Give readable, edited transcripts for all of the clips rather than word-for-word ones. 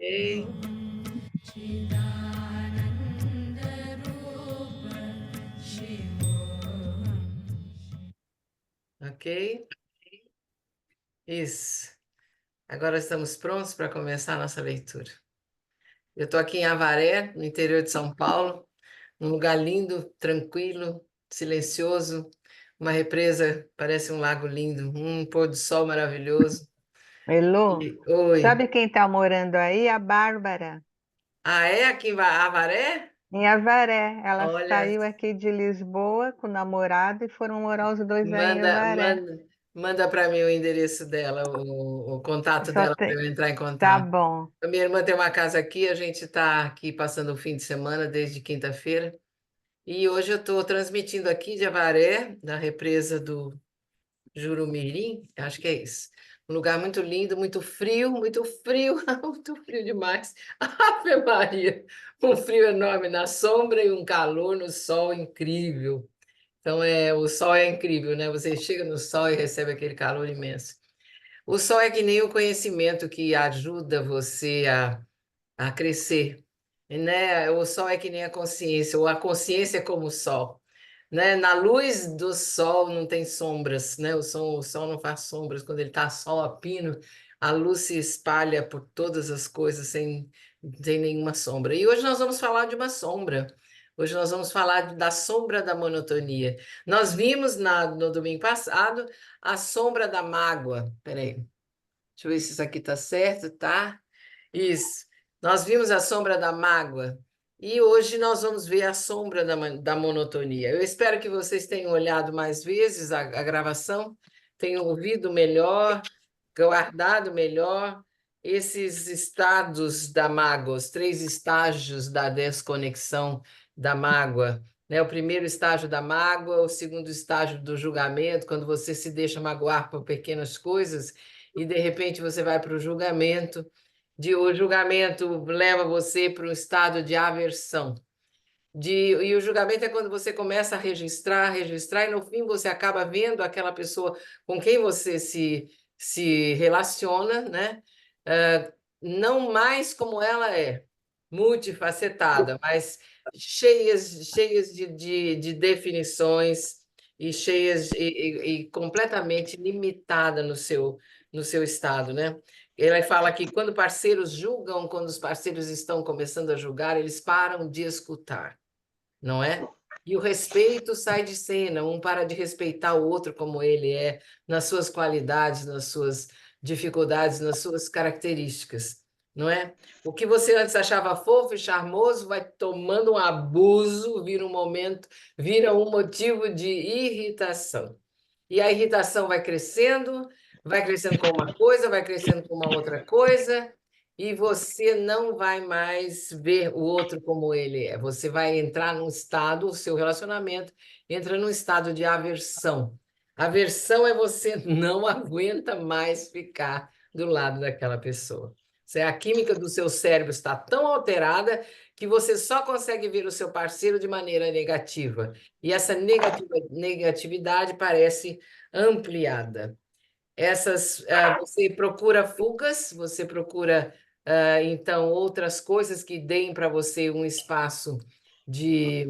Ok. Ok. Isso. Agora estamos prontos para começar a nossa leitura. Eu estou aqui em Avaré, no interior de São Paulo, num lugar lindo, tranquilo, silencioso, uma represa, parece um lago lindo, um pôr do sol maravilhoso. Elô, Oi. sabe quem está morando aí? A Bárbara, Ah, é aqui em Avaré? em Avaré. Ela Olha, saiu aqui de Lisboa com o namorado e foram morar os dois aí em manda, Avaré. manda, manda para mim o endereço dela, o contato Só dela para tem. eu entrar em Tá contato. bom. A minha irmã tem uma casa aqui, a gente está aqui passando o fim de semana desde quinta-feira. E hoje eu estou transmitindo aqui de Avaré, da represa do Jurumirim, acho que é isso. Um lugar muito lindo, muito frio, muito frio demais. Ave Maria! Um frio enorme na sombra e um calor no sol incrível. Então, o sol é incrível, né? Você chega no sol e recebe aquele calor imenso. O sol é que nem o conhecimento que ajuda você a crescer, né? O sol é que nem a consciência, ou a consciência é como o sol, né? Na luz do sol não tem sombras, né? O sol não faz sombras. Quando ele está sol a pino, a luz se espalha por todas as coisas sem nenhuma sombra. E hoje nós vamos falar de uma sombra. Hoje nós vamos falar da sombra da monotonia. Nós vimos no domingo passado a sombra da mágoa. Peraí, deixa eu ver se isso aqui está certo, tá? Isso. Nós vimos a sombra da mágoa e hoje nós vamos ver a sombra da monotonia. Eu espero que vocês tenham olhado mais vezes a gravação, tenham ouvido melhor, guardado melhor esses estados da mágoa, os três estágios da desconexão da mágoa. Né? O primeiro estágio da mágoa, o segundo estágio do julgamento, quando você se deixa magoar por pequenas coisas e de repente você vai para o julgamento o julgamento leva você para um estado de aversão. E o julgamento é quando você começa a registrar, registrar, e no fim você acaba vendo aquela pessoa com quem você se relaciona, né? Não mais como ela é, multifacetada, mas cheias de definições e cheias e completamente limitada no seu estado, né? Ele fala que quando parceiros julgam, quando os parceiros estão começando a julgar, eles param de escutar, não é? E o respeito sai de cena, um para de respeitar o outro como ele é, nas suas qualidades, nas suas dificuldades, nas suas características, não é? O que você antes achava fofo e charmoso vai tomando um abuso, vira um motivo de irritação. E a irritação vai crescendo com uma coisa, vai crescendo com uma outra coisa, e você não vai mais ver o outro como ele é. Você vai entrar num estado, o seu relacionamento entra num estado de aversão. Aversão é você não aguenta mais ficar do lado daquela pessoa. A química do seu cérebro está tão alterada que você só consegue ver o seu parceiro de maneira negativa. E essa negatividade parece ampliada. Você procura fugas, você procura, então, outras coisas que deem para você um espaço de,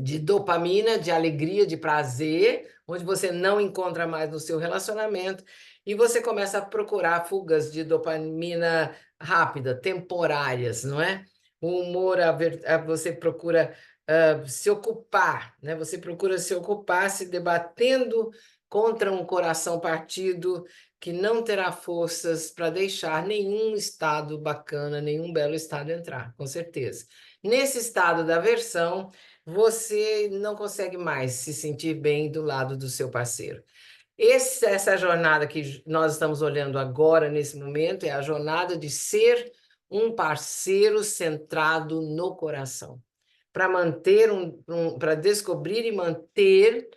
de dopamina, de alegria, de prazer, onde você não encontra mais no seu relacionamento, e você começa a procurar fugas de dopamina rápida, temporárias, não é? O humor, você procura se ocupar, né? Você procura se ocupar se debatendo contra um coração partido que não terá forças para deixar nenhum estado bacana, nenhum belo estado entrar, com certeza. Nesse estado da aversão, você não consegue mais se sentir bem do lado do seu parceiro. Essa jornada que nós estamos olhando agora, nesse momento, é a jornada de ser um parceiro centrado no coração, para para descobrir e manter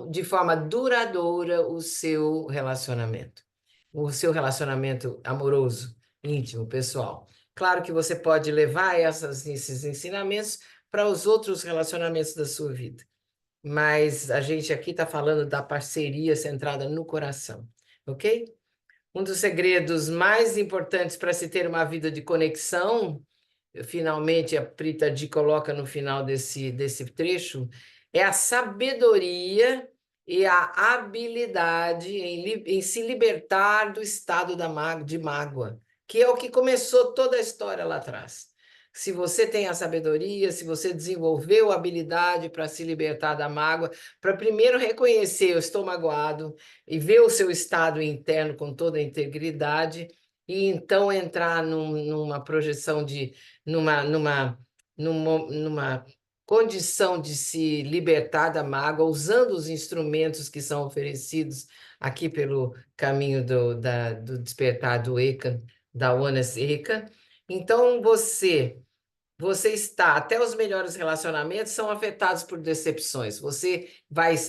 de forma duradoura o seu relacionamento amoroso, íntimo, pessoal. Claro que você pode levar esses ensinamentos para os outros relacionamentos da sua vida, mas a gente aqui está falando da parceria centrada no coração, ok? Um dos segredos mais importantes para se ter uma vida de conexão, finalmente a Prita Di coloca no final desse trecho, é a sabedoria e a habilidade em se libertar do estado de mágoa, que é o que começou toda a história lá atrás. Se você tem a sabedoria, se você desenvolveu a habilidade para se libertar da mágoa, para primeiro reconhecer eu estou magoado e ver o seu estado interno com toda a integridade, e então entrar numa projeção de numa condição de se libertar da mágoa, usando os instrumentos que são oferecidos aqui pelo caminho do despertar do Eka, da Oneness Eka. Então, você está, até os melhores relacionamentos são afetados por decepções. Você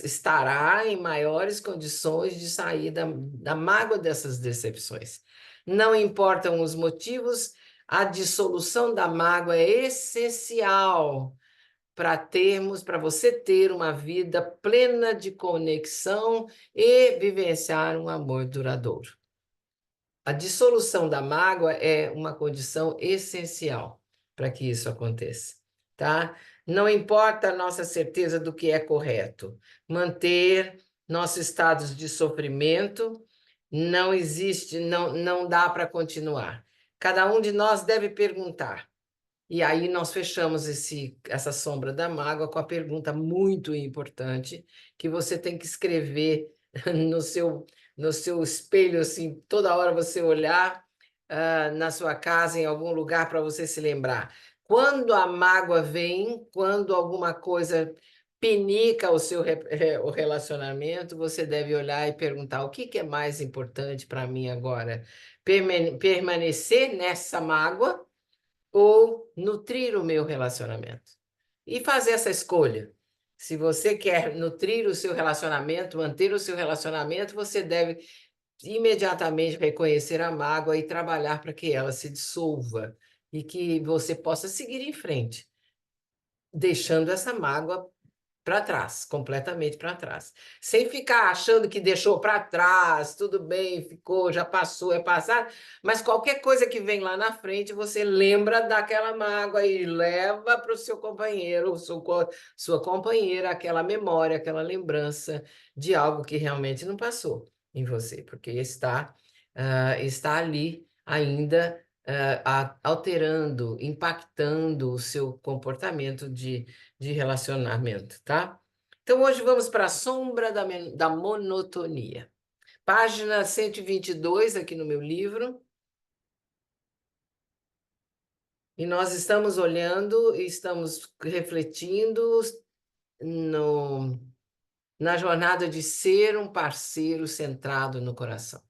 estará em maiores condições de sair da mágoa dessas decepções. Não importam os motivos, a dissolução da mágoa é essencial para você ter uma vida plena de conexão e vivenciar um amor duradouro. A dissolução da mágoa é uma condição essencial para que isso aconteça, tá? Não importa a nossa certeza do que é correto, manter nossos estados de sofrimento não existe, não dá para continuar. Cada um de nós deve perguntar. E aí nós fechamos essa sombra da mágoa com a pergunta muito importante que você tem que escrever no seu espelho, assim, toda hora você olhar na sua casa, em algum lugar, para você se lembrar. Quando a mágoa vem, quando alguma coisa pinica o relacionamento, você deve olhar e perguntar o que é mais importante para mim agora? Permanecer nessa mágoa ou nutrir o meu relacionamento? E fazer essa escolha. Se você quer nutrir o seu relacionamento, manter o seu relacionamento, você deve imediatamente reconhecer a mágoa e trabalhar para que ela se dissolva e que você possa seguir em frente, deixando essa mágoa para trás, completamente para trás. Sem ficar achando que deixou para trás, tudo bem, ficou, já passou, é passado, mas qualquer coisa que vem lá na frente, você lembra daquela mágoa e leva para o seu companheiro, sua companheira, aquela memória, aquela lembrança de algo que realmente não passou em você, porque está ali ainda alterando, impactando o seu comportamento de relacionamento, tá? Então, hoje vamos para a sombra da monotonia. Página 122 aqui no meu livro. E nós estamos olhando e estamos refletindo no, na jornada de ser um parceiro centrado no coração.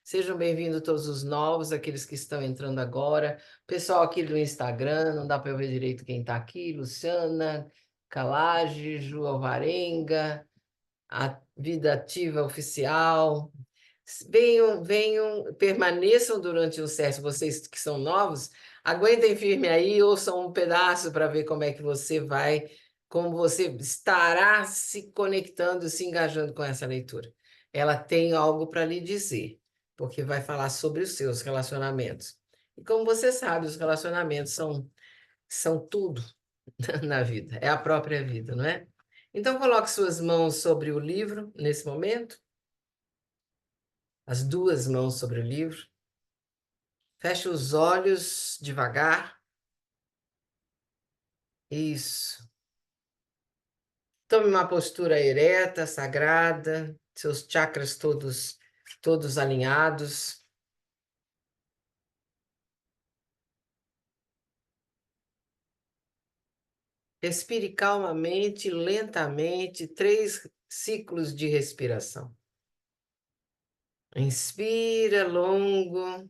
Sejam bem-vindos todos os novos, aqueles que estão entrando agora. Pessoal aqui do Instagram, não dá para eu ver direito quem está aqui. Luciana, Calage, Ju Alvarenga, a Vida Ativa Oficial. Venham, permaneçam durante o certo. Vocês que são novos, aguentem firme aí, ouçam um pedaço para ver como você estará se conectando, se engajando com essa leitura. Ela tem algo para lhe dizer, porque vai falar sobre os seus relacionamentos. E como você sabe, os relacionamentos são tudo na vida, é a própria vida, não é? Então, coloque suas mãos sobre o livro nesse momento, as duas mãos sobre o livro. Feche os olhos devagar. Isso. Tome uma postura ereta, sagrada, seus chakras todos alinhados. Respire calmamente, lentamente, 3 ciclos de respiração. Inspira longo,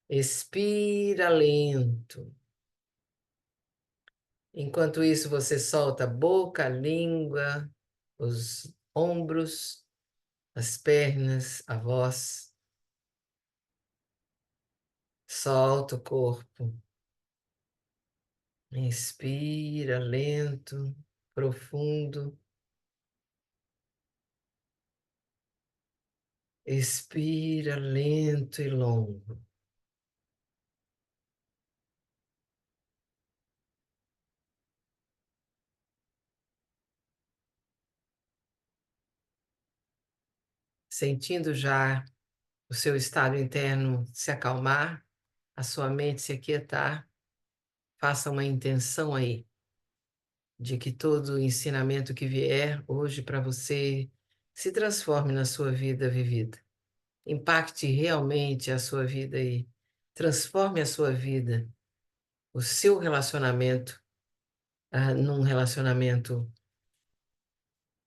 expira lento. Enquanto isso, você solta a boca, a língua, os ombros, as pernas, a voz. Solta o corpo. Inspira lento, profundo. Expira lento e longo. Sentindo já o seu estado interno se acalmar, a sua mente se aquietar, faça uma intenção aí de que todo o ensinamento que vier hoje para você se transforme na sua vida vivida. Impacte realmente a sua vida e transforme a sua vida, o seu relacionamento, num relacionamento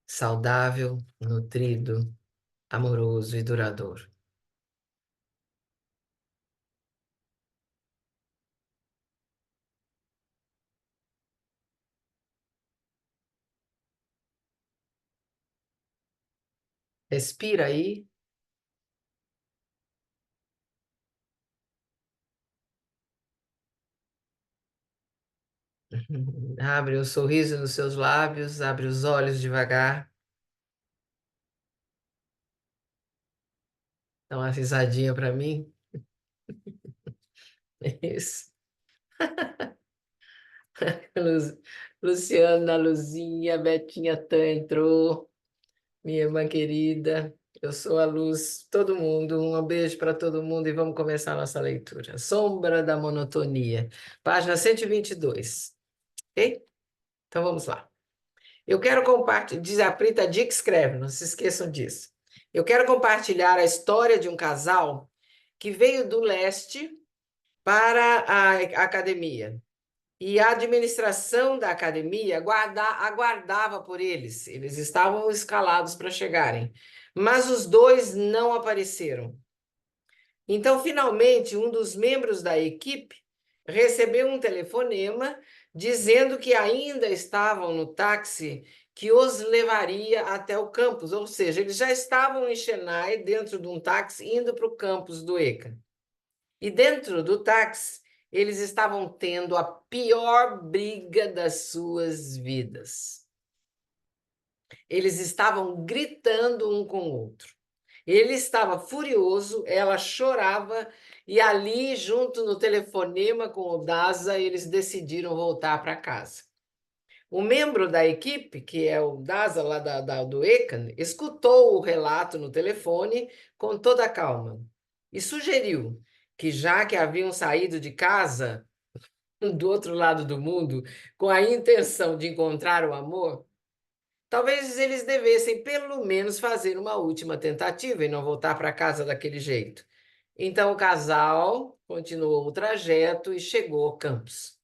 saudável, nutrido, amoroso e duradouro. Respira aí. Abre um sorriso nos seus lábios, abre os olhos devagar, dá uma risadinha para mim. Isso. Luciana, Luzinha, Betinha Tan entrou, minha irmã querida. Eu sou a Luz, todo mundo. Um beijo para todo mundo e vamos começar a nossa leitura. Sombra da Monotonia, página 122. Ok? Então vamos lá. Eu quero compartilhar, diz a Prita Dick escreve, não se esqueçam disso. Eu quero compartilhar a história de um casal que veio do leste para a academia. E a administração da academia aguardava por eles. Eles estavam escalados para chegarem. Mas os dois não apareceram. Então, finalmente, um dos membros da equipe recebeu um telefonema dizendo que ainda estavam no táxi que os levaria até o campus, ou seja, eles já estavam em Chennai, dentro de um táxi, indo para o campus do ECA. E dentro do táxi, eles estavam tendo a pior briga das suas vidas. Eles estavam gritando um com o outro. Ele estava furioso, ela chorava, e ali, junto no telefonema com o Daza, eles decidiram voltar para casa. O membro da equipe, que é o Daza lá do ECAN, escutou o relato no telefone com toda a calma e sugeriu que, já que haviam saído de casa do outro lado do mundo com a intenção de encontrar o amor, talvez eles devessem pelo menos fazer uma última tentativa e não voltar para casa daquele jeito. Então o casal continuou o trajeto e chegou ao campus.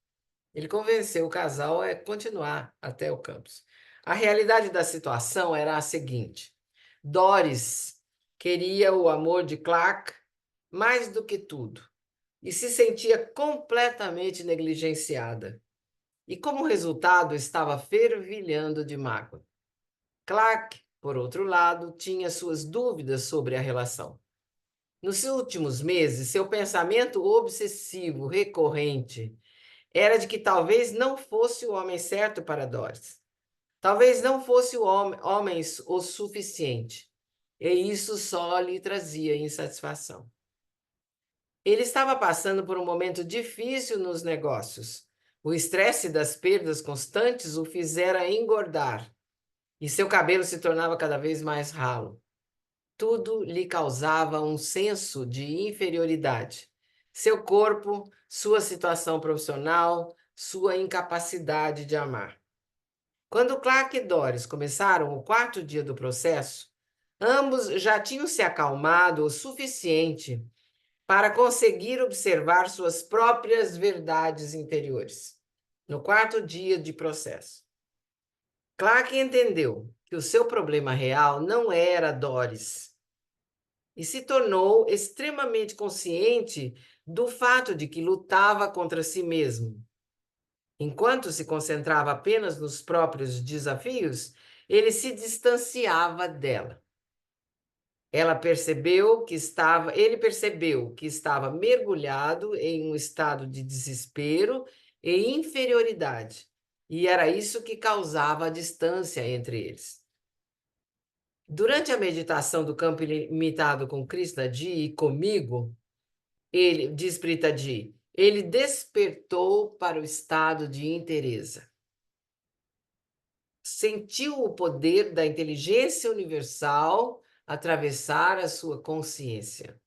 Ele convenceu o casal a continuar até o campus. A realidade da situação era a seguinte: Doris queria o amor de Clark mais do que tudo e se sentia completamente negligenciada. E como resultado, estava fervilhando de mágoa. Clark, por outro lado, tinha suas dúvidas sobre a relação. Nos últimos meses, seu pensamento obsessivo recorrente era de que talvez não fosse o homem certo para Doris. Talvez não fosse o homem o suficiente. E isso só lhe trazia insatisfação. Ele estava passando por um momento difícil nos negócios. O estresse das perdas constantes o fizera engordar e seu cabelo se tornava cada vez mais ralo. Tudo lhe causava um senso de inferioridade. Seu corpo, sua situação profissional, sua incapacidade de amar. Quando Clark e Doris começaram o quarto dia do processo, ambos já tinham se acalmado o suficiente para conseguir observar suas próprias verdades interiores. No quarto dia de processo, Clark entendeu que o seu problema real não era Doris e se tornou extremamente consciente do fato de que lutava contra si mesmo. Enquanto se concentrava apenas nos próprios desafios, ele se distanciava dela. Ele percebeu que estava mergulhado em um estado de desespero e inferioridade, e era isso que causava a distância entre eles. Durante a meditação do campo ilimitado com Krishnaji e comigo, ele, diz Pritaji, ele despertou para o estado de inteireza. Sentiu o poder da inteligência universal atravessar a sua consciência.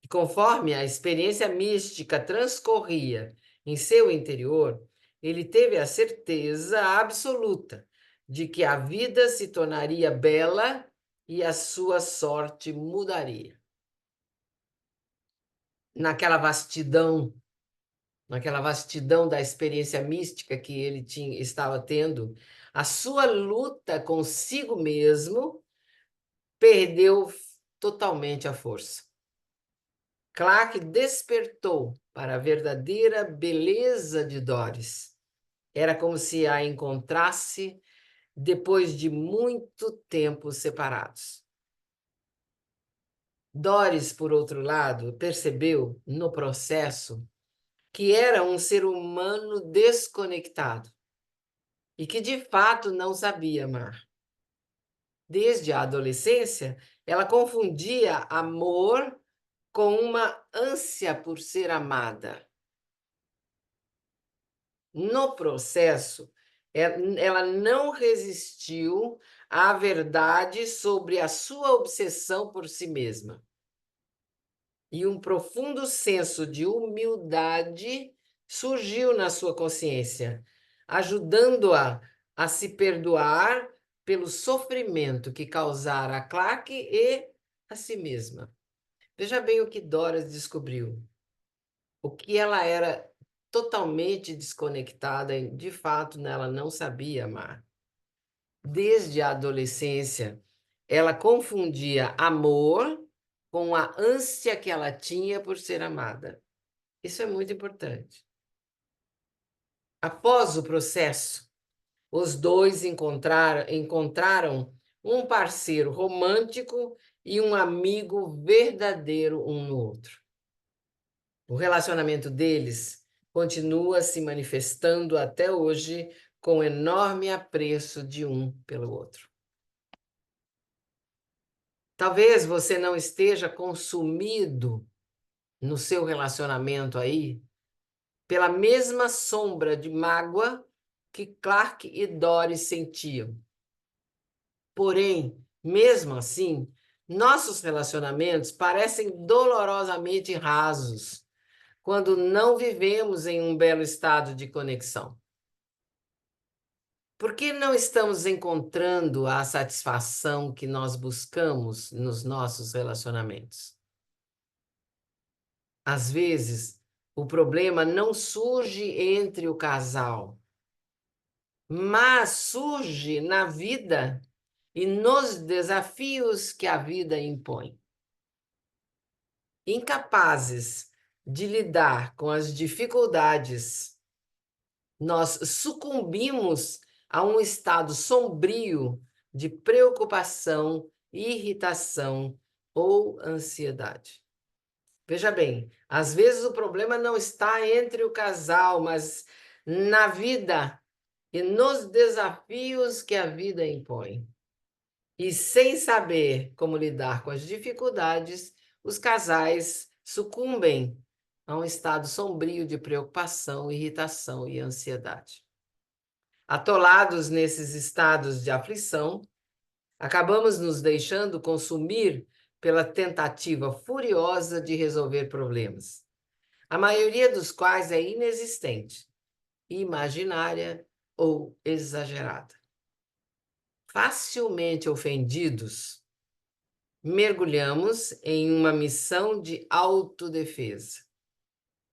E conforme a experiência mística transcorria em seu interior, ele teve a certeza absoluta de que a vida se tornaria bela e a sua sorte mudaria. Naquela vastidão da experiência mística que ele estava tendo, a sua luta consigo mesmo perdeu totalmente a força. Clark despertou para a verdadeira beleza de Doris. Era como se a encontrasse depois de muito tempo separados. Doris, por outro lado, percebeu no processo que era um ser humano desconectado e que de fato não sabia amar. Desde a adolescência, ela confundia amor com uma ânsia por ser amada. No processo, ela não resistiu à verdade sobre a sua obsessão por si mesma. E um profundo senso de humildade surgiu na sua consciência, ajudando-a a se perdoar pelo sofrimento que causara a Clark e a si mesma. Veja bem o que Doris descobriu. O que ela era totalmente desconectada, e de fato, ela não sabia amar. Desde a adolescência, ela confundia amor com a ânsia que ela tinha por ser amada. Isso é muito importante. Após o processo, os dois encontraram um parceiro romântico e um amigo verdadeiro um no outro. O relacionamento deles continua se manifestando até hoje com enorme apreço de um pelo outro. Talvez você não esteja consumido no seu relacionamento aí pela mesma sombra de mágoa que Clark e Doris sentiam. Porém, mesmo assim, nossos relacionamentos parecem dolorosamente rasos quando não vivemos em um belo estado de conexão. Por que não estamos encontrando a satisfação que nós buscamos nos nossos relacionamentos? Às vezes, o problema não surge entre o casal, mas surge na vida e nos desafios que a vida impõe. Incapazes de lidar com as dificuldades, nós sucumbimos a um estado sombrio de preocupação, irritação ou ansiedade. Veja bem, às vezes o problema não está entre o casal, mas na vida e nos desafios que a vida impõe. E sem saber como lidar com as dificuldades, os casais sucumbem a um estado sombrio de preocupação, irritação e ansiedade. Atolados nesses estados de aflição, acabamos nos deixando consumir pela tentativa furiosa de resolver problemas, a maioria dos quais é inexistente, imaginária ou exagerada. Facilmente ofendidos, mergulhamos em uma missão de autodefesa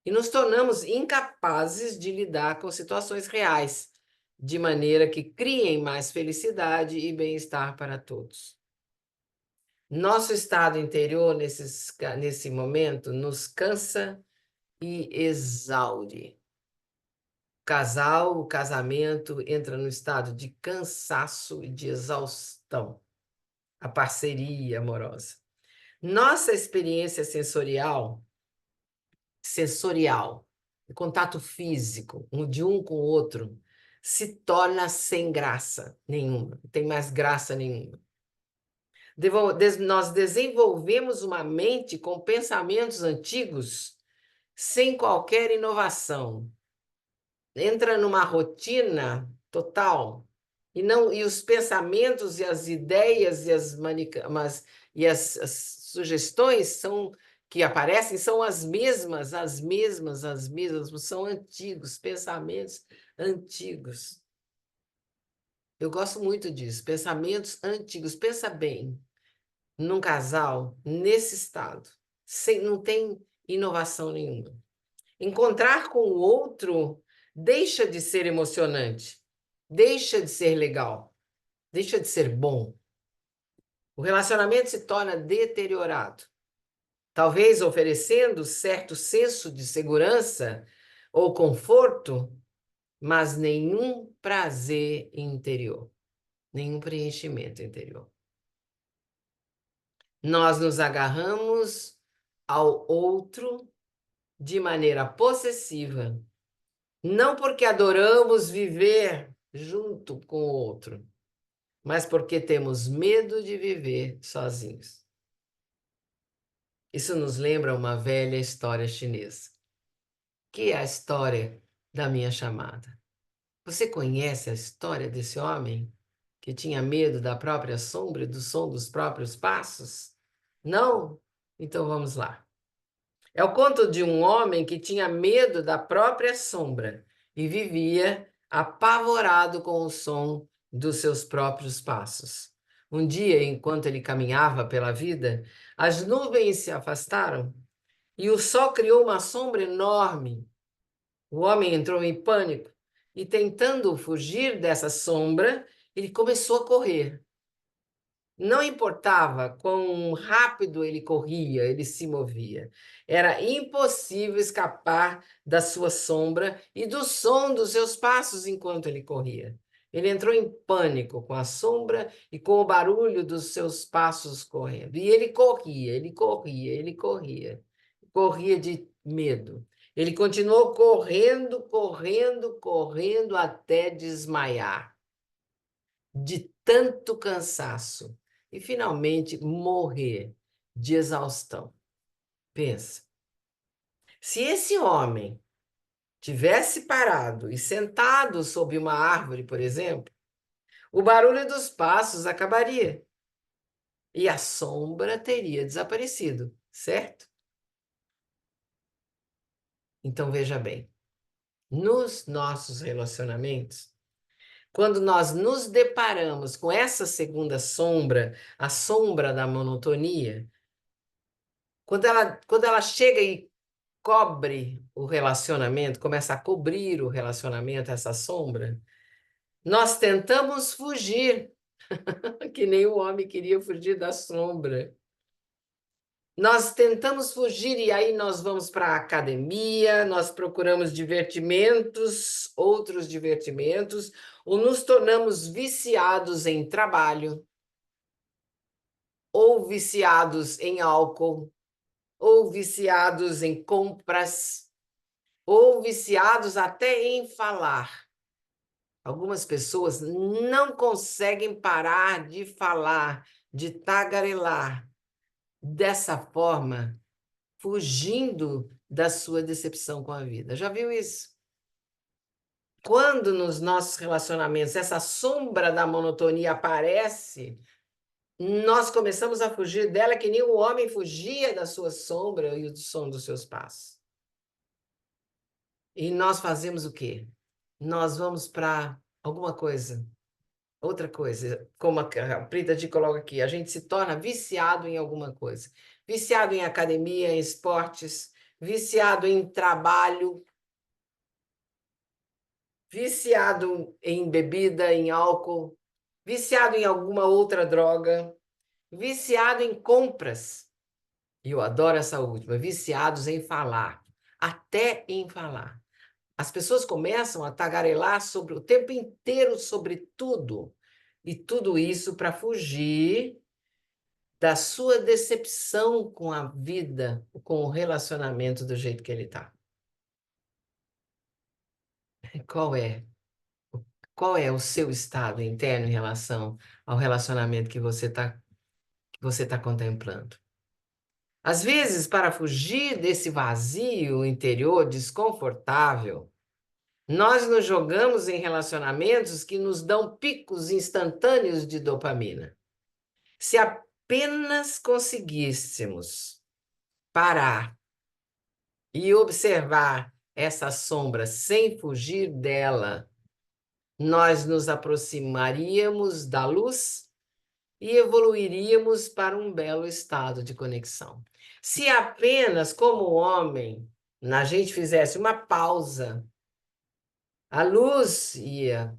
e nos tornamos incapazes de lidar com situações reais, de maneira que criem mais felicidade e bem-estar para todos. Nosso estado interior, nesse momento, nos cansa e exaure. O casamento entra no estado de cansaço e de exaustão. A parceria amorosa. Nossa experiência sensorial, o contato físico, de um com o outro, se torna sem graça nenhuma, não tem mais graça nenhuma. Nós desenvolvemos uma mente com pensamentos antigos sem qualquer inovação. Entra numa rotina total e os pensamentos e as ideias e as sugestões que aparecem são as mesmas, são antigos, pensamentos antigos. Eu gosto muito disso, pensamentos antigos. Pensa bem, num casal nesse estado, não tem inovação nenhuma. Encontrar com o outro deixa de ser emocionante, deixa de ser legal, deixa de ser bom. O relacionamento se torna deteriorado, talvez oferecendo certo senso de segurança ou conforto, mas nenhum prazer interior, nenhum preenchimento interior. Nós nos agarramos ao outro de maneira possessiva, não porque adoramos viver junto com o outro, mas porque temos medo de viver sozinhos. Isso nos lembra uma velha história chinesa, que é a história da minha chamada. Você conhece a história desse homem que tinha medo da própria sombra e do som dos próprios passos? Não? Então vamos lá. É o conto de um homem que tinha medo da própria sombra e vivia apavorado com o som dos seus próprios passos. Um dia, enquanto ele caminhava pela vida, as nuvens se afastaram e o sol criou uma sombra enorme. O homem entrou em pânico e, tentando fugir dessa sombra, ele começou a correr. Não importava quão rápido ele corria, ele se movia. Era impossível escapar da sua sombra e do som dos seus passos enquanto ele corria. Ele entrou em pânico com a sombra e com o barulho dos seus passos correndo. E ele corria, ele corria, ele corria. Corria de medo. Ele continuou correndo, correndo, correndo até desmaiar de tanto cansaço e finalmente morrer de exaustão. Pensa, se esse homem tivesse parado e sentado sob uma árvore, por exemplo, o barulho dos passos acabaria e a sombra teria desaparecido, certo? Então veja bem, nos nossos relacionamentos, quando nós nos deparamos com essa segunda sombra, a sombra da monotonia, quando ela chega e cobre o relacionamento, começa a cobrir o relacionamento, essa sombra, nós tentamos fugir, que nem o homem queria fugir da sombra. Nós tentamos fugir e aí nós vamos para a academia, nós procuramos divertimentos, outros divertimentos, ou nos tornamos viciados em trabalho, ou viciados em álcool, ou viciados em compras, ou viciados até em falar. Algumas pessoas não conseguem parar de falar, de tagarelar, dessa forma, fugindo da sua decepção com a vida. Já viu isso? Quando nos nossos relacionamentos essa sombra da monotonia aparece, nós começamos a fugir dela que nem o homem fugia da sua sombra e do som dos seus passos. E nós fazemos o quê? Nós vamos para alguma coisa, outra coisa, como a Prita te coloca aqui, a gente se torna viciado em alguma coisa. Viciado em academia, em esportes, viciado em trabalho, viciado em bebida, em álcool, viciado em alguma outra droga, viciado em compras. E eu adoro essa última, viciados em falar, até em falar. As pessoas começam a tagarelar sobre o tempo inteiro sobre tudo. E tudo isso para fugir da sua decepção com a vida, com o relacionamento do jeito que ele está. Qual é? Qual é o seu estado interno em relação ao relacionamento você está contemplando. Às vezes, para fugir desse vazio interior desconfortável, nós nos jogamos em relacionamentos que nos dão picos instantâneos de dopamina. Se apenas conseguíssemos parar e observar essa sombra sem fugir dela, nós nos aproximaríamos da luz e evoluiríamos para um belo estado de conexão. Se apenas, como homem, a gente fizesse uma pausa, a luz ia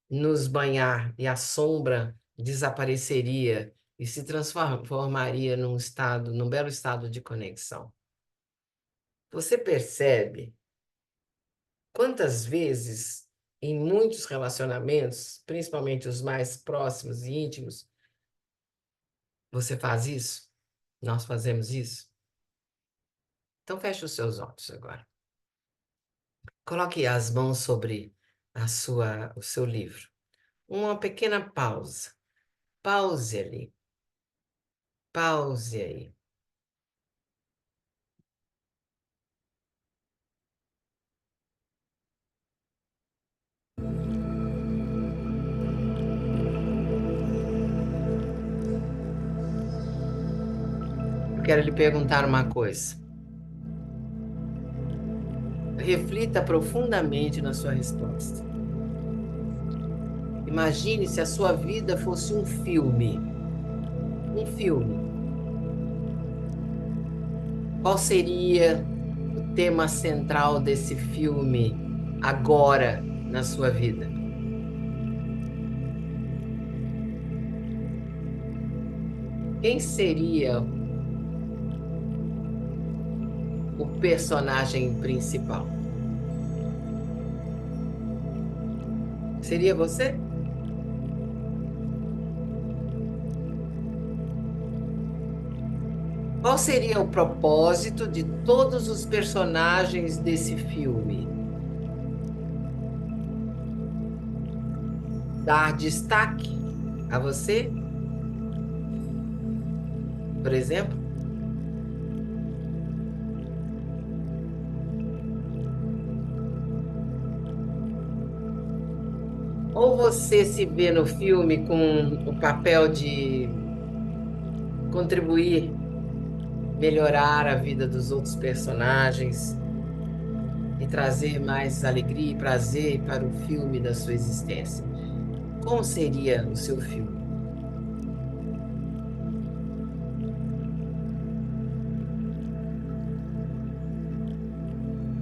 nos banhar e a sombra desapareceria e se transformaria num belo estado de conexão. Você percebe quantas vezes em muitos relacionamentos, principalmente os mais próximos e íntimos, você faz isso? Nós fazemos isso? Então feche os seus olhos agora. Coloque as mãos sobre o seu livro. Uma pequena pausa. Pause ali. Pause aí. Eu quero lhe perguntar uma coisa. Reflita profundamente na sua resposta. Imagine se a sua vida fosse um filme. Um filme. Qual seria o tema central desse filme agora na sua vida? Quem seria o personagem principal? Seria você? Qual seria o propósito de todos os personagens desse filme? Dar destaque a você? Por exemplo? Ou você se vê no filme com o papel de contribuir, melhorar a vida dos outros personagens e trazer mais alegria e prazer para o filme da sua existência? Como seria o seu filme?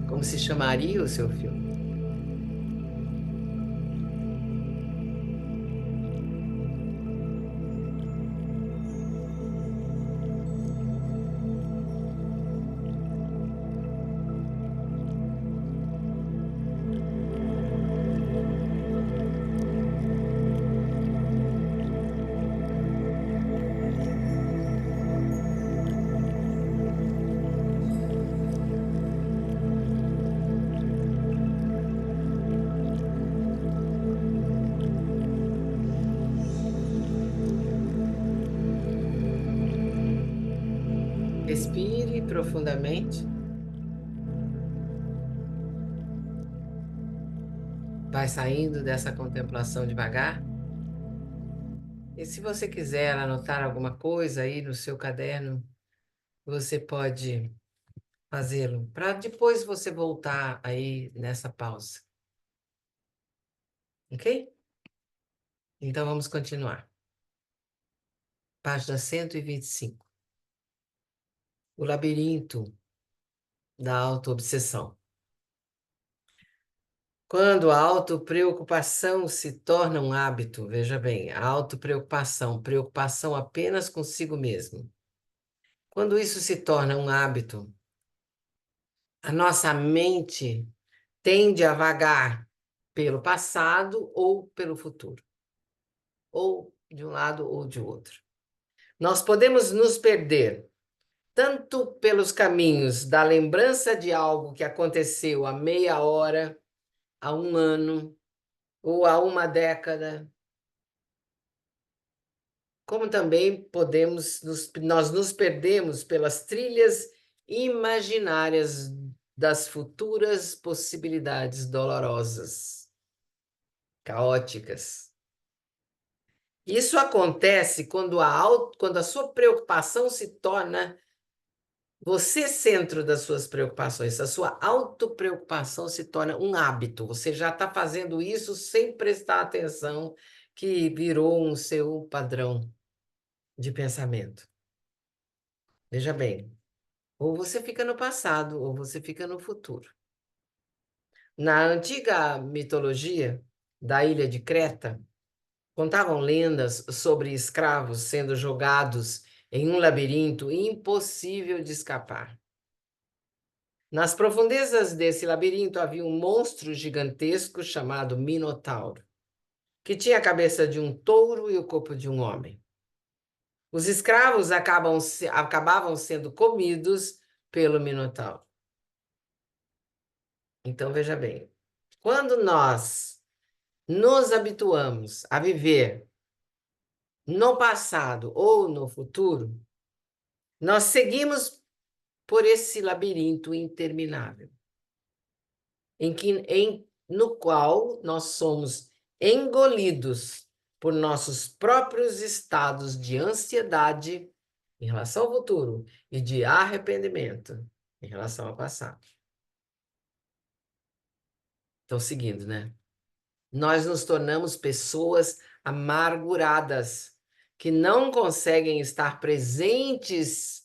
Como se chamaria o seu filme? Respire profundamente. Vai saindo dessa contemplação devagar. E se você quiser anotar alguma coisa aí no seu caderno, você pode fazê-lo, para depois você voltar aí nessa pausa. Ok? Então vamos continuar. Página 125. O labirinto da autoobsessão. Quando a autopreocupação se torna um hábito, veja bem, a autopreocupação, preocupação apenas consigo mesmo. Quando isso se torna um hábito, a nossa mente tende a vagar pelo passado ou pelo futuro, ou de um lado ou de outro. Nós podemos nos perder tanto pelos caminhos da lembrança de algo que aconteceu há meia hora, há um ano ou há uma década, como também nós nos perdemos pelas trilhas imaginárias das futuras possibilidades dolorosas, caóticas. Isso acontece quando a sua preocupação se torna você centro das suas preocupações, a sua autopreocupação se torna um hábito. Você já está fazendo isso sem prestar atenção, que virou um seu padrão de pensamento. Veja bem, ou você fica no passado, ou você fica no futuro. Na antiga mitologia da ilha de Creta, contavam lendas sobre escravos sendo jogados em um labirinto impossível de escapar. Nas profundezas desse labirinto havia um monstro gigantesco chamado Minotauro, que tinha a cabeça de um touro e o corpo de um homem. Os escravos acabavam sendo comidos pelo Minotauro. Então, veja bem, quando nós nos habituamos a viver no passado ou no futuro, nós seguimos por esse labirinto interminável, no qual nós somos engolidos por nossos próprios estados de ansiedade em relação ao futuro e de arrependimento em relação ao passado. Então, seguindo, né? Nós nos tornamos pessoas amarguradas, que não conseguem estar presentes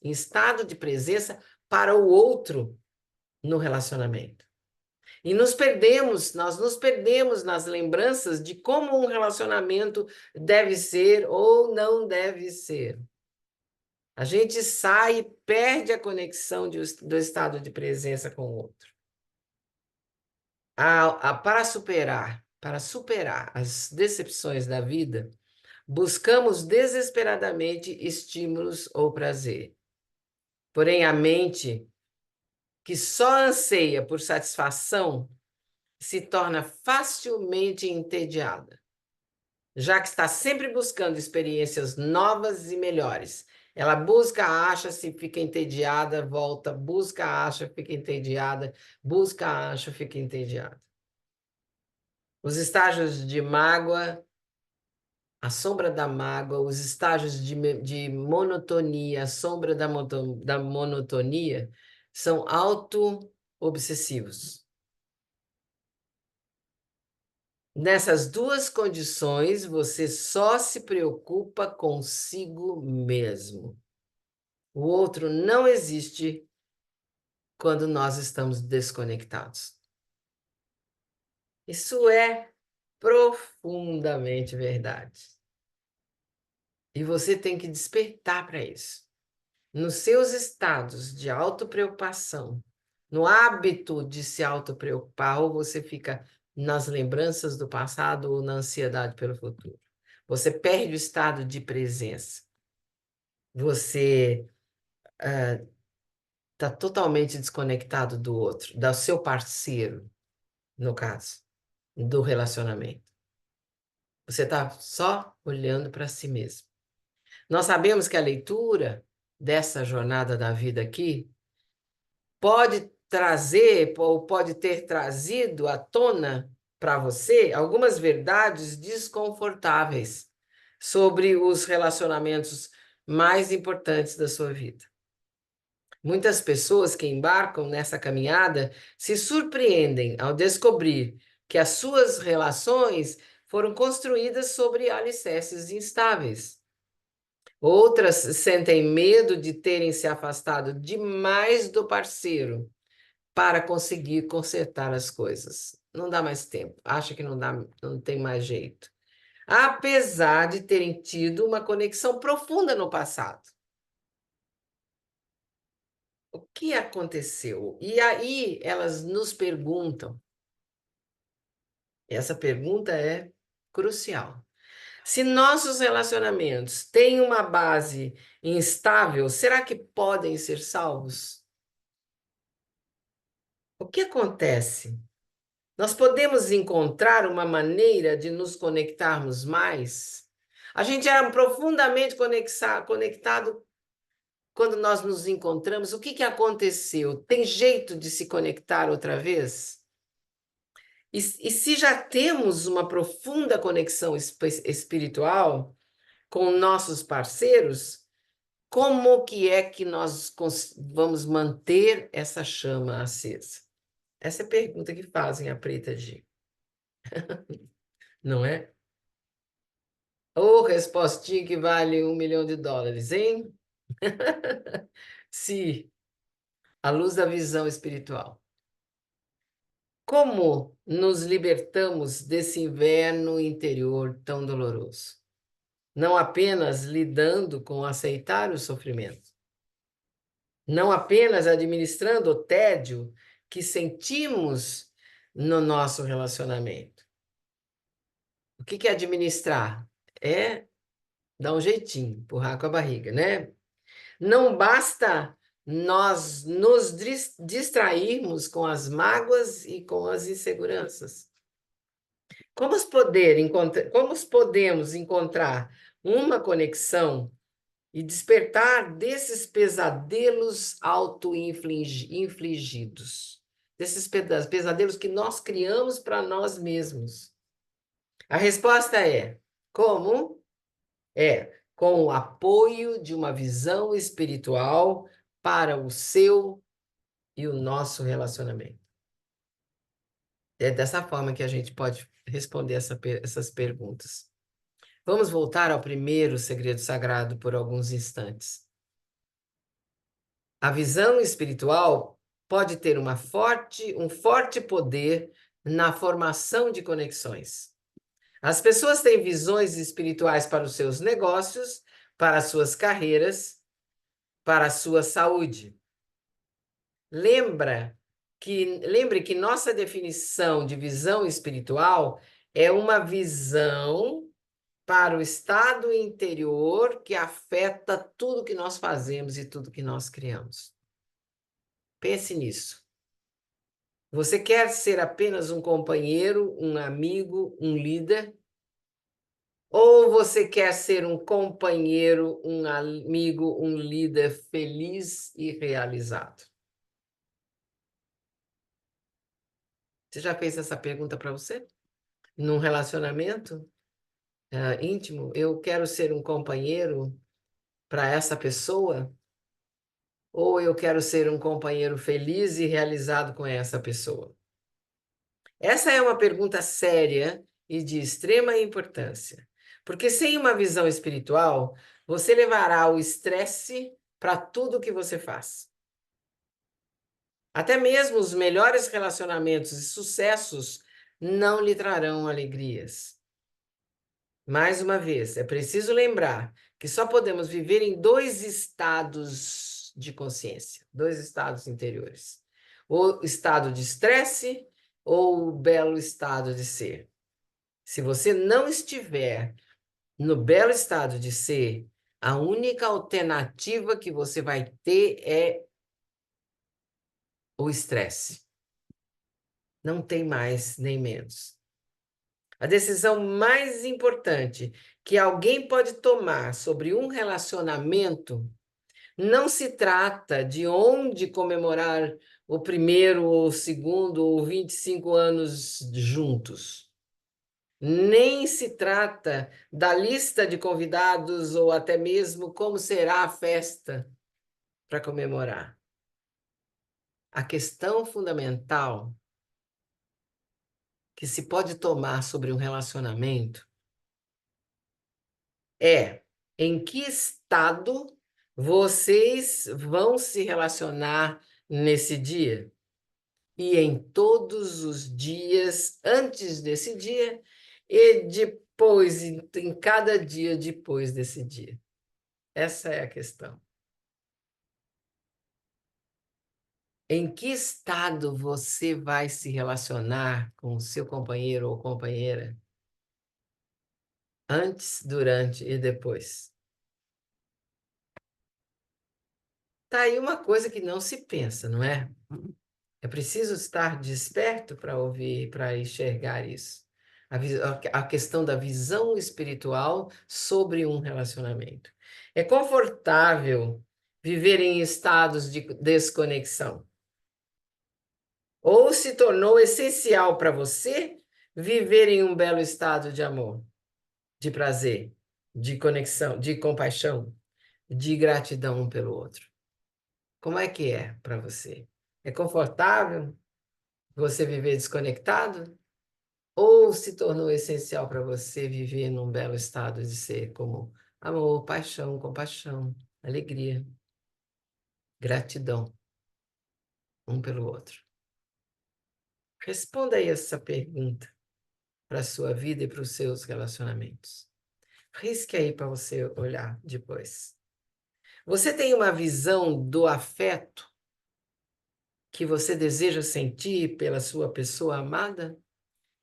em estado de presença para o outro no relacionamento. E nós nos perdemos nas lembranças de como um relacionamento deve ser ou não deve ser. A gente sai e perde a conexão do estado de presença com o outro. Para superar as decepções da vida, buscamos desesperadamente estímulos ou prazer. Porém, a mente, que só anseia por satisfação, se torna facilmente entediada, já que está sempre buscando experiências novas e melhores. Ela busca, acha, se fica entediada, volta, busca, acha, fica entediada, busca, acha, fica entediada. Os estágios de mágoa, a sombra da mágoa, os estágios de monotonia, a sombra da monotonia, são auto-obsessivos. Nessas duas condições, você só se preocupa consigo mesmo. O outro não existe quando nós estamos desconectados. Isso é profundamente verdade. E você tem que despertar para isso. Nos seus estados de autopreocupação, no hábito de se autopreocupar, ou você fica nas lembranças do passado ou na ansiedade pelo futuro. Você perde o estado de presença. Você está totalmente desconectado do outro, do seu parceiro, no caso, do relacionamento. Você está só olhando para si mesmo. Nós sabemos que a leitura dessa jornada da vida aqui pode trazer ou pode ter trazido à tona para você algumas verdades desconfortáveis sobre os relacionamentos mais importantes da sua vida. Muitas pessoas que embarcam nessa caminhada se surpreendem ao descobrir que as suas relações foram construídas sobre alicerces instáveis. Outras sentem medo de terem se afastado demais do parceiro para conseguir consertar as coisas. Não dá mais tempo, acha que não tem mais jeito. Apesar de terem tido uma conexão profunda no passado. O que aconteceu? E aí elas nos perguntam. Essa pergunta é crucial. Se nossos relacionamentos têm uma base instável, será que podem ser salvos? O que acontece? Nós podemos encontrar uma maneira de nos conectarmos mais A gente era profundamente conectado quando nós nos encontramos. O que que aconteceu? Tem jeito de se conectar outra vez? E se já temos uma profunda conexão espiritual com nossos parceiros, como que é que nós vamos manter essa chama acesa? Essa é a pergunta que fazem a Preta G, não é? Ô, respostinha que vale US$ 1 milhão, hein? Se à luz da visão espiritual. Como nos libertamos desse inverno interior tão doloroso? Não apenas lidando com aceitar o sofrimento, não apenas administrando o tédio que sentimos no nosso relacionamento. O que que é administrar? É dar um jeitinho, empurrar com a barriga, né? Não basta nós nos distrairmos com as mágoas e com as inseguranças. Como podemos encontrar uma conexão e despertar desses pesadelos auto-infligidos, desses pesadelos que nós criamos para nós mesmos? A resposta é: como? É com o apoio de uma visão espiritual para o seu e o nosso relacionamento. É dessa forma que a gente pode responder essas perguntas. Vamos voltar ao primeiro segredo sagrado por alguns instantes. A visão espiritual pode ter um forte poder na formação de conexões. As pessoas têm visões espirituais para os seus negócios, para as suas carreiras, para a sua saúde. Lembre que nossa definição de visão espiritual é uma visão para o estado interior que afeta tudo que nós fazemos e tudo que nós criamos. Pense nisso. Você quer ser apenas um companheiro, um amigo, um líder? Ou você quer ser um companheiro, um amigo, um líder feliz e realizado? Você já fez essa pergunta para você? Num relacionamento íntimo, eu quero ser um companheiro para essa pessoa? Ou eu quero ser um companheiro feliz e realizado com essa pessoa? Essa é uma pergunta séria e de extrema importância, porque sem uma visão espiritual, você levará o estresse para tudo que você faz. Até mesmo os melhores relacionamentos e sucessos não lhe trarão alegrias. Mais uma vez, é preciso lembrar que só podemos viver em dois estados de consciência, dois estados interiores: o estado de estresse ou o belo estado de ser. Se você não estiver no belo estado de ser, a única alternativa que você vai ter é o estresse. Não tem mais nem menos. A decisão mais importante que alguém pode tomar sobre um relacionamento não se trata de onde comemorar o primeiro, ou o segundo, ou 25 anos juntos. Nem se trata da lista de convidados ou até mesmo como será a festa para comemorar. A questão fundamental que se pode tomar sobre um relacionamento é em que estado vocês vão se relacionar nesse dia e em todos os dias antes desse dia e depois, em cada dia depois desse dia. Essa é a questão. Em que estado você vai se relacionar com o seu companheiro ou companheira antes, durante e depois? Tá aí uma coisa que não se pensa, não é? É preciso estar desperto para ouvir, para enxergar isso. a questão da visão espiritual sobre um relacionamento. É confortável viver em estados de desconexão? Ou se tornou essencial para você viver em um belo estado de amor, de prazer, de conexão, de compaixão, de gratidão um pelo outro? Como é para você? É confortável você viver desconectado? Ou se tornou essencial para você viver num belo estado de ser como amor, paixão, compaixão, alegria, gratidão um pelo outro? Responda aí essa pergunta para a sua vida e para os seus relacionamentos. Risque aí para você olhar depois. Você tem uma visão do afeto que você deseja sentir pela sua pessoa amada?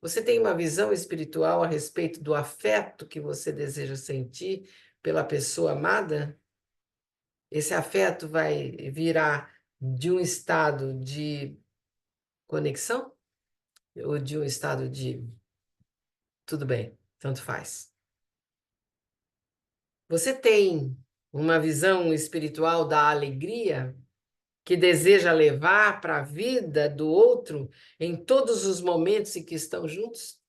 Você tem uma visão espiritual a respeito do afeto que você deseja sentir pela pessoa amada? Esse afeto vai virar de um estado de conexão ou de um estado de tudo bem, tanto faz? Você tem uma visão espiritual da alegria que deseja levar para a vida do outro em todos os momentos em que estão juntos?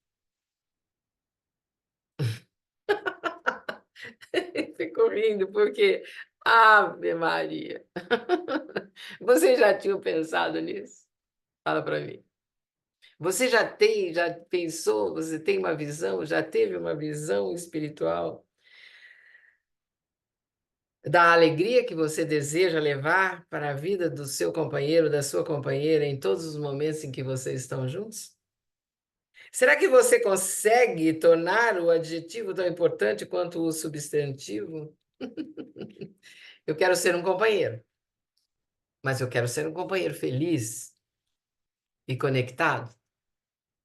Fico rindo porque, Ave Maria, você já tinha pensado nisso? Fala para mim. Você já pensou, você tem uma visão, já teve uma visão espiritual da alegria que você deseja levar para a vida do seu companheiro, da sua companheira, em todos os momentos em que vocês estão juntos? Será que você consegue tornar o adjetivo tão importante quanto o substantivo? Eu quero ser um companheiro, mas eu quero ser um companheiro feliz e conectado.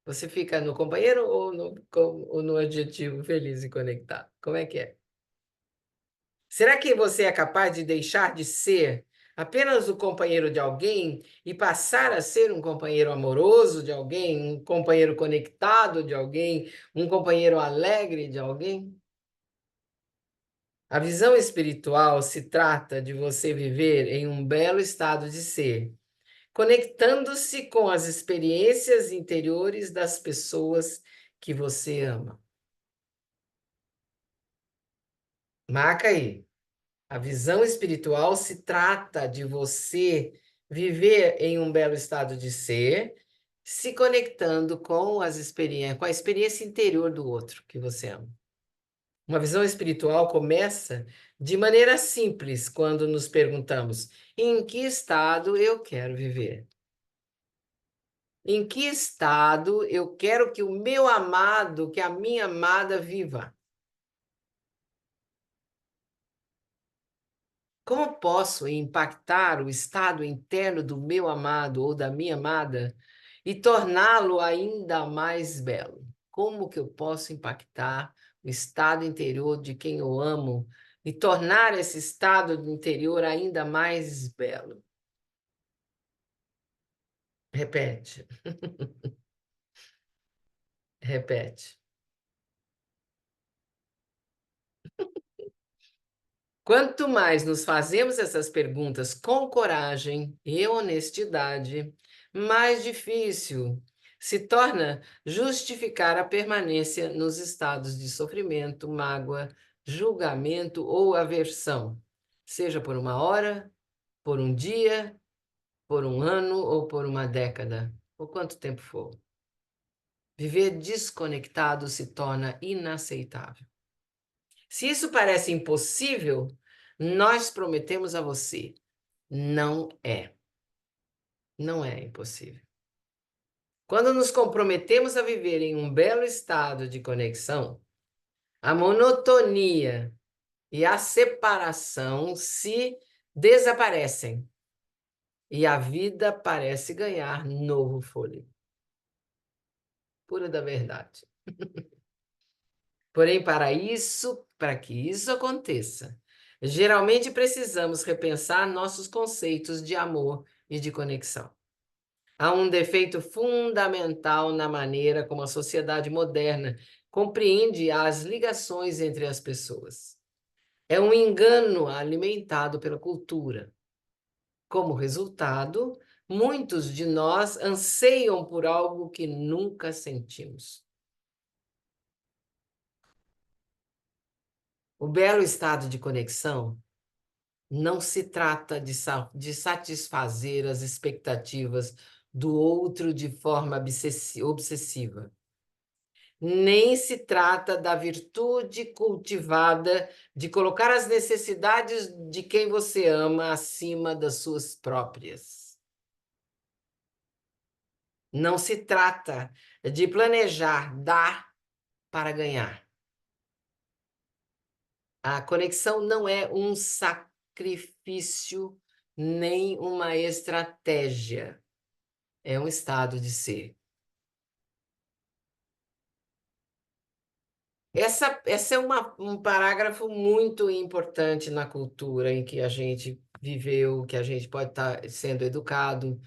Você fica no companheiro ou no adjetivo feliz e conectado? Como é que é? Será que você é capaz de deixar de ser apenas o companheiro de alguém e passar a ser um companheiro amoroso de alguém, um companheiro conectado de alguém, um companheiro alegre de alguém? A visão espiritual se trata de você viver em um belo estado de ser, conectando-se com as experiências interiores das pessoas que você ama. Marca aí. A visão espiritual se trata de você viver em um belo estado de ser, se conectando com as experiências, com a experiência interior do outro que você ama. Uma visão espiritual começa de maneira simples quando nos perguntamos: em que estado eu quero viver? Em que estado eu quero que o meu amado, que a minha amada viva? Como posso impactar o estado interno do meu amado ou da minha amada e torná-lo ainda mais belo? Como que eu posso impactar o estado interior de quem eu amo e tornar esse estado interior ainda mais belo? Repete, repete. Quanto mais nos fazemos essas perguntas com coragem e honestidade, mais difícil se torna justificar a permanência nos estados de sofrimento, mágoa, julgamento ou aversão, seja por uma hora, por um dia, por um ano ou por uma década, ou quanto tempo for. Viver desconectado se torna inaceitável. Se isso parece impossível, nós prometemos a você, não é. Não é impossível. Quando nos comprometemos a viver em um belo estado de conexão, a monotonia e a separação se desaparecem e a vida parece ganhar novo fôlego. Pura da verdade. Porém, para que isso aconteça, geralmente precisamos repensar nossos conceitos de amor e de conexão. Há um defeito fundamental na maneira como a sociedade moderna compreende as ligações entre as pessoas. É um engano alimentado pela cultura. Como resultado, muitos de nós anseiam por algo que nunca sentimos. O belo estado de conexão não se trata de satisfazer as expectativas do outro de forma obsessiva. Nem se trata da virtude cultivada de colocar as necessidades de quem você ama acima das suas próprias. Não se trata de planejar dar para ganhar. A conexão não é um sacrifício nem uma estratégia. É um estado de ser. Essa é um parágrafo muito importante na cultura em que a gente viveu, que a gente pode estar sendo educado,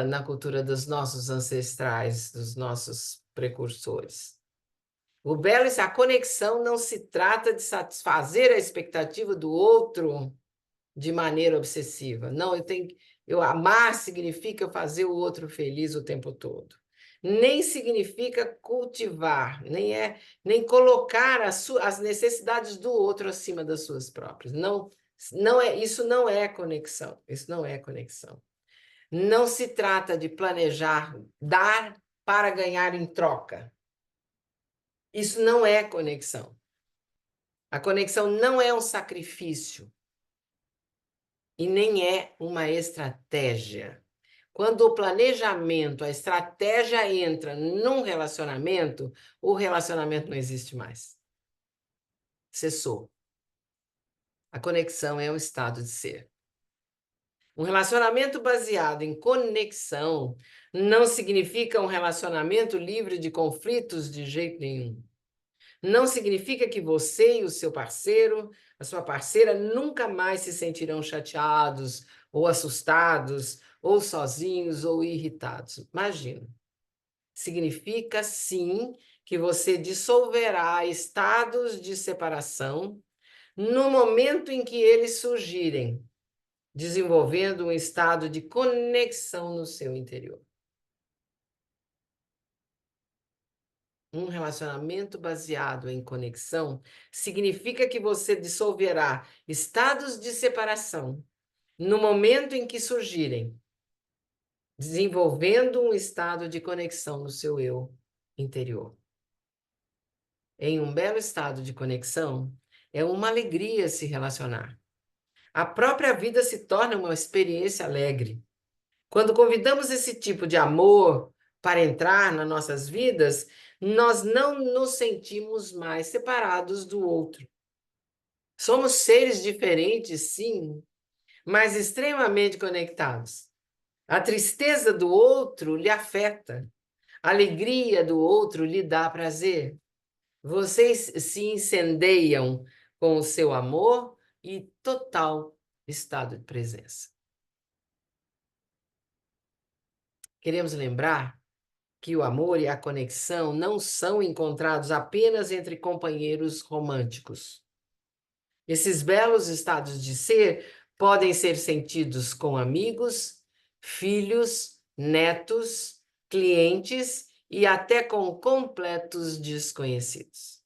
na cultura dos nossos ancestrais, dos nossos precursores. O belo é a conexão não se trata de satisfazer a expectativa do outro de maneira obsessiva. Não, amar significa fazer o outro feliz o tempo todo. Nem significa cultivar, nem colocar as necessidades do outro acima das suas próprias. Isso não é conexão. Isso não é conexão. Não se trata de planejar dar para ganhar em troca. Isso não é conexão. A conexão não é um sacrifício e nem é uma estratégia. Quando o planejamento, a estratégia entra num relacionamento, o relacionamento não existe mais. Cessou. A conexão é um estado de ser. Um relacionamento baseado em conexão não significa um relacionamento livre de conflitos de jeito nenhum. Não significa que você e o seu parceiro, a sua parceira, nunca mais se sentirão chateados, ou assustados, ou sozinhos, ou irritados. Imagina. Significa, sim, que você dissolverá estados de separação no momento em que eles surgirem, desenvolvendo um estado de conexão no seu interior. Um relacionamento baseado em conexão significa que você dissolverá estados de separação no momento em que surgirem, desenvolvendo um estado de conexão no seu eu interior. Em um belo estado de conexão, é uma alegria se relacionar. A própria vida se torna uma experiência alegre. Quando convidamos esse tipo de amor para entrar nas nossas vidas, nós não nos sentimos mais separados do outro. Somos seres diferentes, sim, mas extremamente conectados. A tristeza do outro lhe afeta, a alegria do outro lhe dá prazer. Vocês se incendeiam com o seu amor e total estado de presença. Queremos lembrar que o amor e a conexão não são encontrados apenas entre companheiros românticos. Esses belos estados de ser podem ser sentidos com amigos, filhos, netos, clientes e até com completos desconhecidos.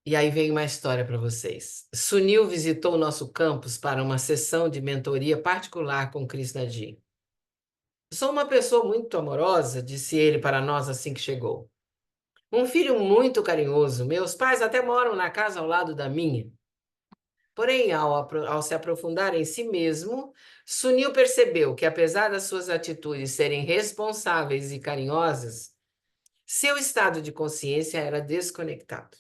E aí vem uma história para vocês. Sunil visitou o nosso campus para uma sessão de mentoria particular com Krishnaji. Sou uma pessoa muito amorosa, disse ele para nós assim que chegou. Um filho muito carinhoso. Meus pais até moram na casa ao lado da minha. Porém, ao se aprofundar em si mesmo, Sunil percebeu que, apesar das suas atitudes serem responsáveis e carinhosas, seu estado de consciência era desconectado.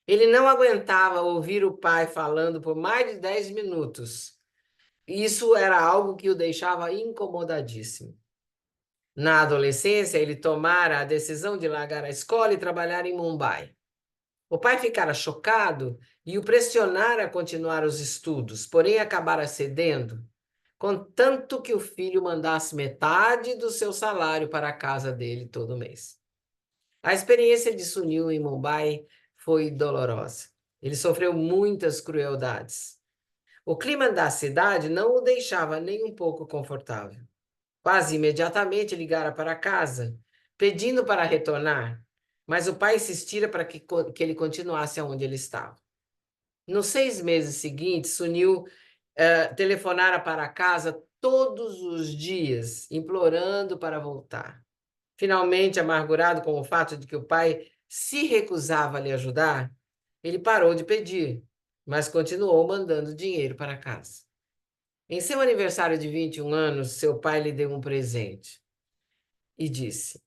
Ele não aguentava ouvir o pai falando por mais de 10 minutos. Isso era algo que o deixava incomodadíssimo. Na adolescência, ele tomara a decisão de largar a escola e trabalhar em Mumbai. O pai ficara chocado e o pressionara a continuar os estudos, porém acabara cedendo, contanto que o filho mandasse metade do seu salário para a casa dele todo mês. A experiência de Sunil em Mumbai foi dolorosa. Ele sofreu muitas crueldades. O clima da cidade não o deixava nem um pouco confortável. Quase imediatamente ligara para casa, pedindo para retornar, mas o pai insistira para que ele continuasse onde ele estava. Nos 6 meses seguintes, Sunil telefonara para casa todos os dias, implorando para voltar. Finalmente, amargurado com o fato de que o pai se recusava a lhe ajudar, ele parou de pedir, mas continuou mandando dinheiro para casa. Em seu aniversário de 21 anos, seu pai lhe deu um presente e disse: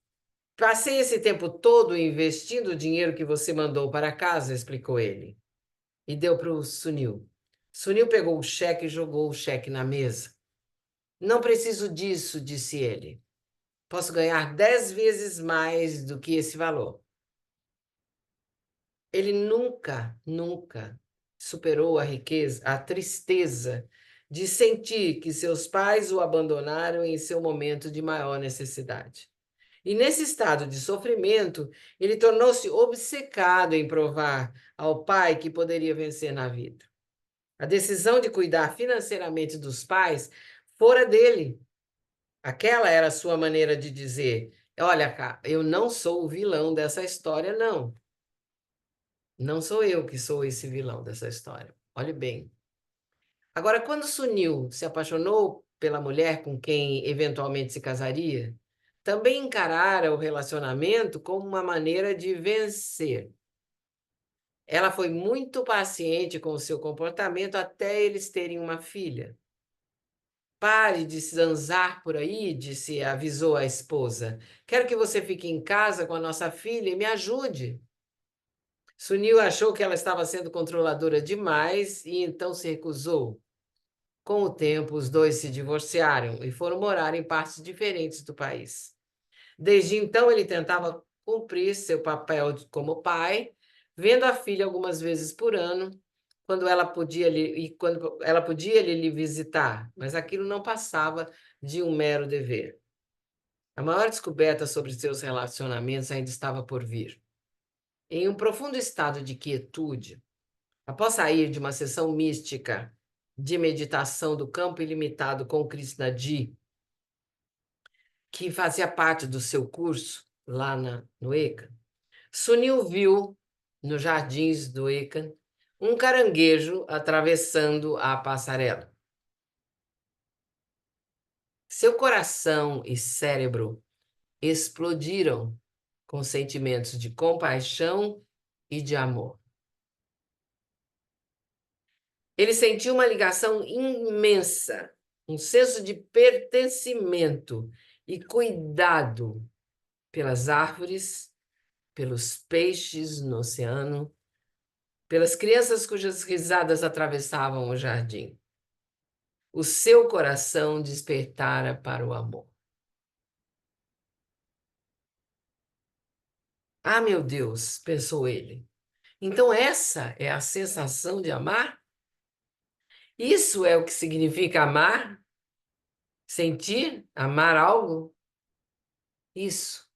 Passei esse tempo todo investindo o dinheiro que você mandou para casa, explicou ele. E deu para o Sunil. Sunil pegou o cheque e jogou o cheque na mesa. Não preciso disso, disse ele. Posso ganhar 10 vezes mais do que esse valor. Ele nunca superou a riqueza, a tristeza de sentir que seus pais o abandonaram em seu momento de maior necessidade. E nesse estado de sofrimento, ele tornou-se obcecado em provar ao pai que poderia vencer na vida. A decisão de cuidar financeiramente dos pais fora dele. Aquela era a sua maneira de dizer: olha, cá, eu não sou o vilão dessa história, não. Não sou eu que sou esse vilão dessa história. Olhe bem. Agora, quando Sunil se apaixonou pela mulher com quem eventualmente se casaria, também encarara o relacionamento como uma maneira de vencer. Ela foi muito paciente com o seu comportamento até eles terem uma filha. Pare de se zanzar por aí, avisou a esposa. Quero que você fique em casa com a nossa filha e me ajude. Sunil achou que ela estava sendo controladora demais e então se recusou. Com o tempo, os dois se divorciaram e foram morar em partes diferentes do país. Desde então, ele tentava cumprir seu papel como pai, vendo a filha algumas vezes por ano, quando ela podia lhe visitar, mas aquilo não passava de um mero dever. A maior descoberta sobre seus relacionamentos ainda estava por vir. Em um profundo estado de quietude, após sair de uma sessão mística de meditação do campo ilimitado com Krishnaji, que fazia parte do seu curso lá no ECA, Sunil viu, nos jardins do ECA, um caranguejo atravessando a passarela. Seu coração e cérebro explodiram com sentimentos de compaixão e de amor. Ele sentiu uma ligação imensa, um senso de pertencimento e cuidado pelas árvores, pelos peixes no oceano, pelas crianças cujas risadas atravessavam o jardim. O seu coração despertara para o amor. Ah, meu Deus, pensou ele. Então essa é a sensação de amar? Isso é o que significa amar? Sentir? Amar algo? Isso.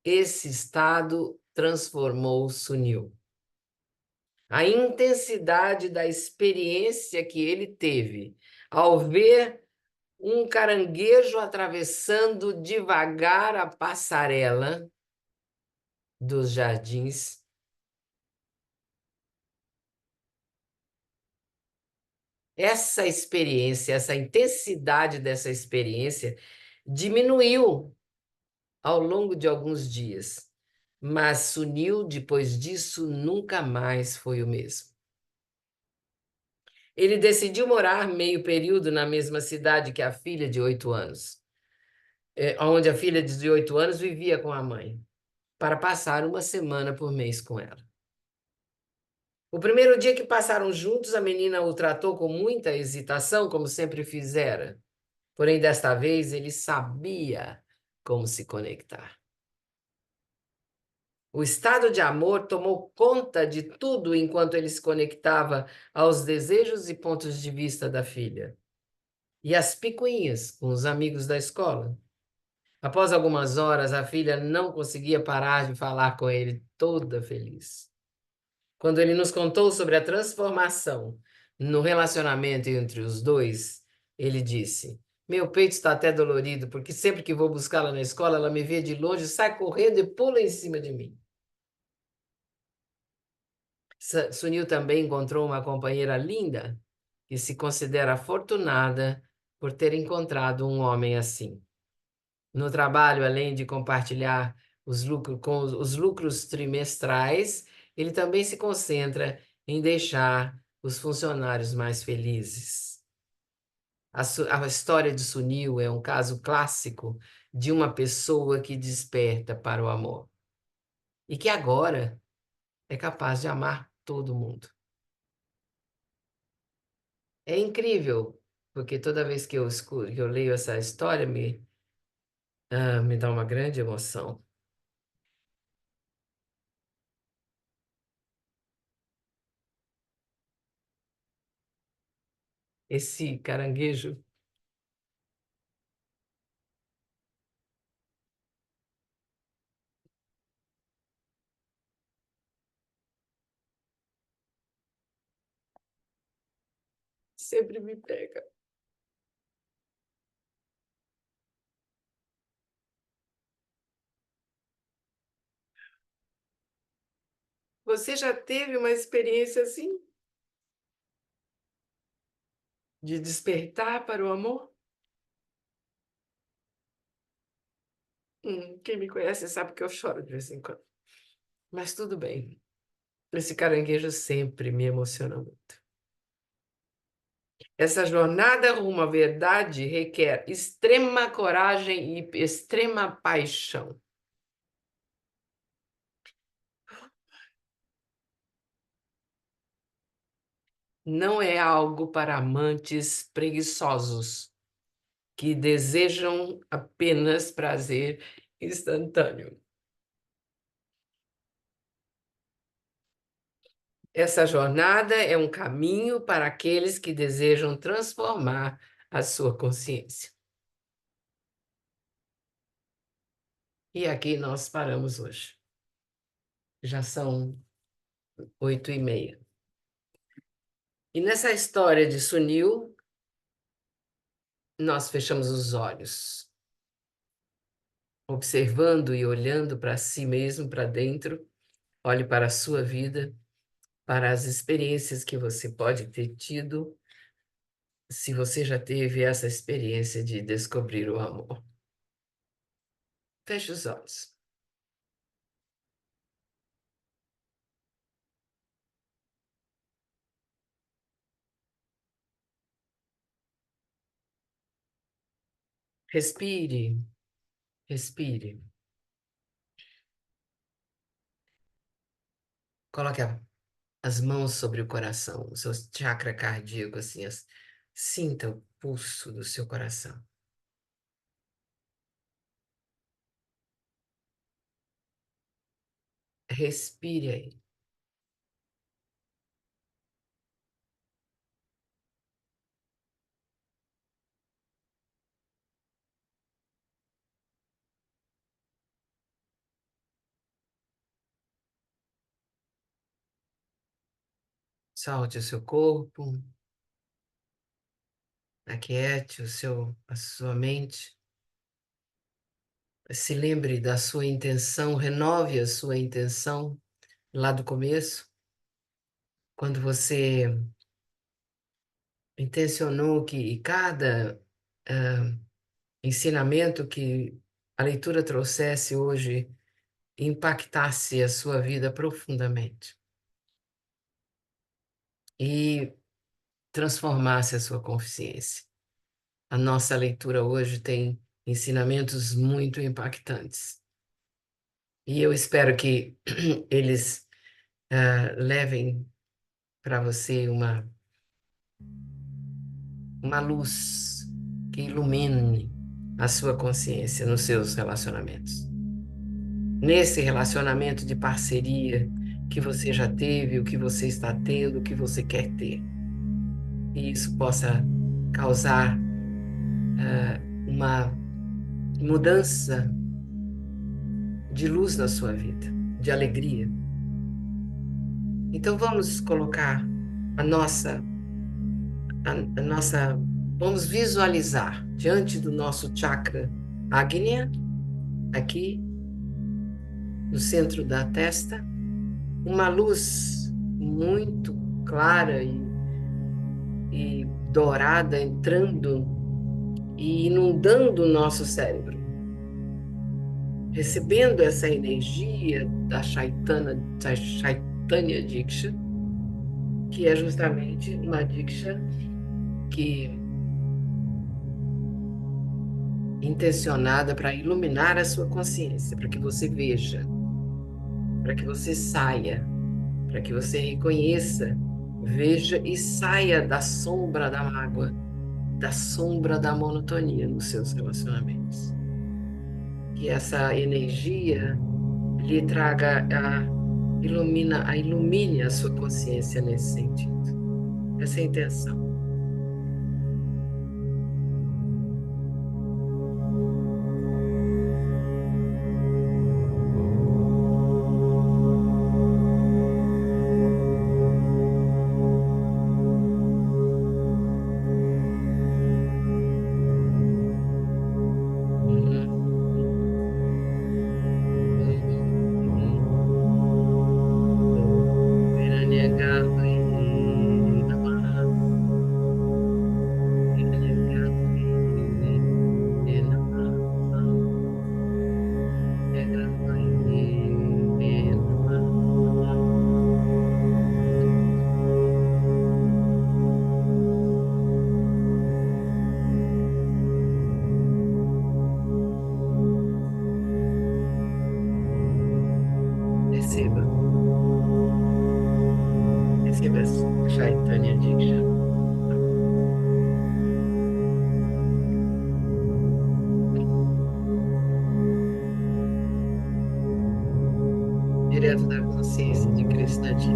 Esse estado transformou Sunil. A intensidade da experiência que ele teve ao ver um caranguejo atravessando devagar a passarela dos jardins. Essa experiência, essa intensidade dessa experiência diminuiu ao longo de alguns dias, mas Sunil, depois disso, nunca mais foi o mesmo. Ele decidiu morar meio período na mesma cidade que a filha de 8 anos, onde a filha de 8 anos vivia com a mãe, para passar uma semana por mês com ela. O primeiro dia que passaram juntos, a menina o tratou com muita hesitação, como sempre fizera. Porém, desta vez, ele sabia como se conectar. O estado de amor tomou conta de tudo enquanto ele se conectava aos desejos e pontos de vista da filha. E as picuinhas com os amigos da escola. Após algumas horas, a filha não conseguia parar de falar com ele, toda feliz. Quando ele nos contou sobre a transformação no relacionamento entre os dois, ele disse: Meu peito está até dolorido, porque sempre que vou buscá-la na escola, ela me vê de longe, sai correndo e pula em cima de mim. Sunil também encontrou uma companheira linda que se considera afortunada por ter encontrado um homem assim. No trabalho, além de compartilhar os lucros trimestrais, ele também se concentra em deixar os funcionários mais felizes. A história de Sunil é um caso clássico de uma pessoa que desperta para o amor e que agora é capaz de amar todo mundo. É incrível, porque toda vez que que eu leio essa história, me dá uma grande emoção. Esse caranguejo sempre me pega. Você já teve uma experiência assim, de despertar para o amor? Quem me conhece sabe que eu choro de vez em quando. Mas tudo bem. Esse caranguejo sempre me emociona muito. Essa jornada rumo à verdade requer extrema coragem e extrema paixão. Não é algo para amantes preguiçosos que desejam apenas prazer instantâneo. Essa jornada é um caminho para aqueles que desejam transformar a sua consciência. E aqui nós paramos hoje. Já são 8h30. E nessa história de Sunil, nós fechamos os olhos, observando e olhando para si mesmo, para dentro. Olhe para a sua vida, para as experiências que você pode ter tido, se você já teve essa experiência de descobrir o amor. Feche os olhos. Respire, respire. Coloque as mãos sobre o coração, o seu chakra cardíaco, assim, sinta o pulso do seu coração. Respire aí. Solte o seu corpo, aquiete a sua mente. Se lembre da sua intenção, renove a sua intenção lá do começo, quando você intencionou que cada ensinamento que a leitura trouxesse hoje impactasse a sua vida profundamente e transformasse a sua consciência. A nossa leitura hoje tem ensinamentos muito impactantes. E eu espero que eles levem para você uma luz que ilumine a sua consciência nos seus relacionamentos. nesse relacionamento de parceria que você já teve, o que você está tendo, o que você quer ter. E isso possa causar uma mudança de luz na sua vida, de alegria. Então vamos colocar a nossa, a nossa, vamos visualizar diante do nosso chakra Agnya, aqui no centro da testa, uma luz muito clara e dourada entrando e inundando o nosso cérebro, recebendo essa energia da Chaitanya Diksha, que é justamente uma Diksha que intencionada para iluminar a sua consciência, para que você veja, para que você saia, para que você reconheça, veja e saia da sombra da mágoa, da sombra da monotonia nos seus relacionamentos. Que essa energia lhe traga ilumine a sua consciência nesse sentido. Essa é a intenção. Receba, receba essa Chaitanya Diksha. Direto da consciência de Krishna Ji.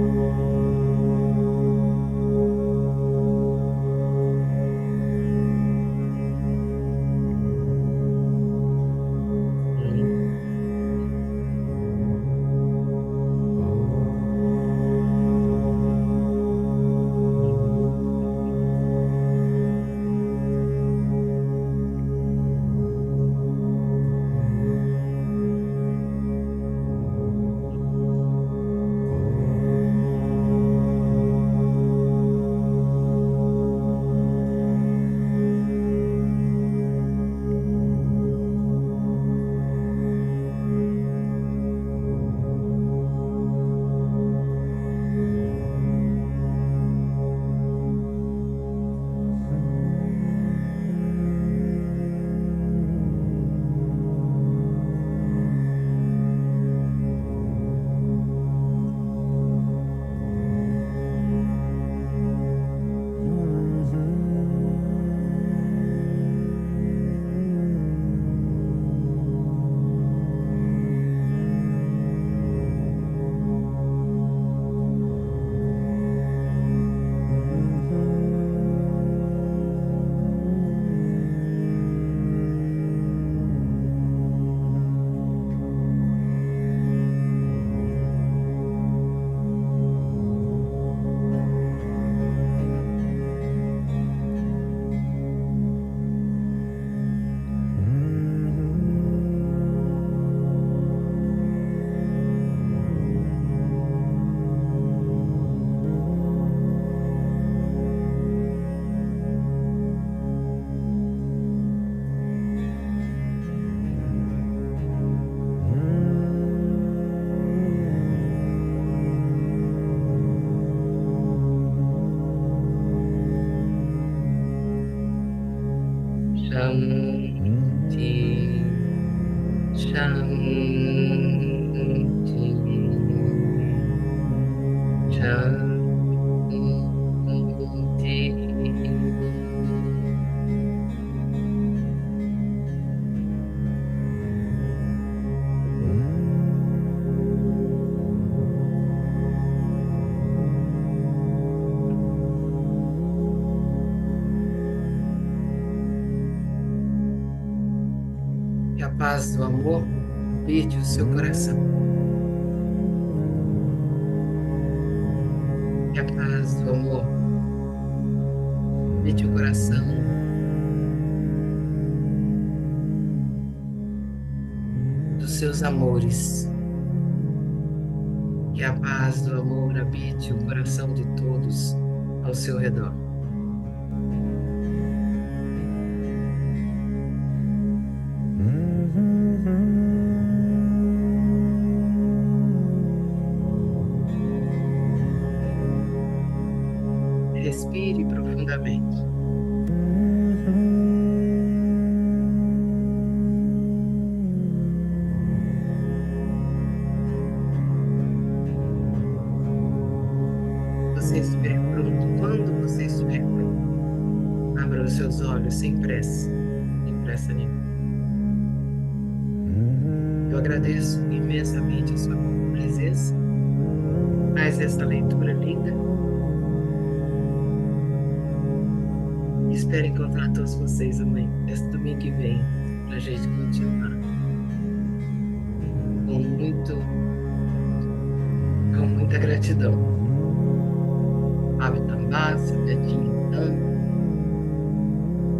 paz do amor habite o seu coração. Que a paz do amor habite o coração dos seus amores. Que a paz do amor habite o coração de todos ao seu redor. Respire profundamente. Você estiver pronto, quando você estiver pronto, abra os seus olhos sem pressa nenhuma. Eu agradeço imensamente a sua presença, mais essa leitura linda. Espero encontrar todos vocês amanhã, esse domingo que vem, para a gente continuar com muita gratidão. Fábio Tambassa, Betinho Tan.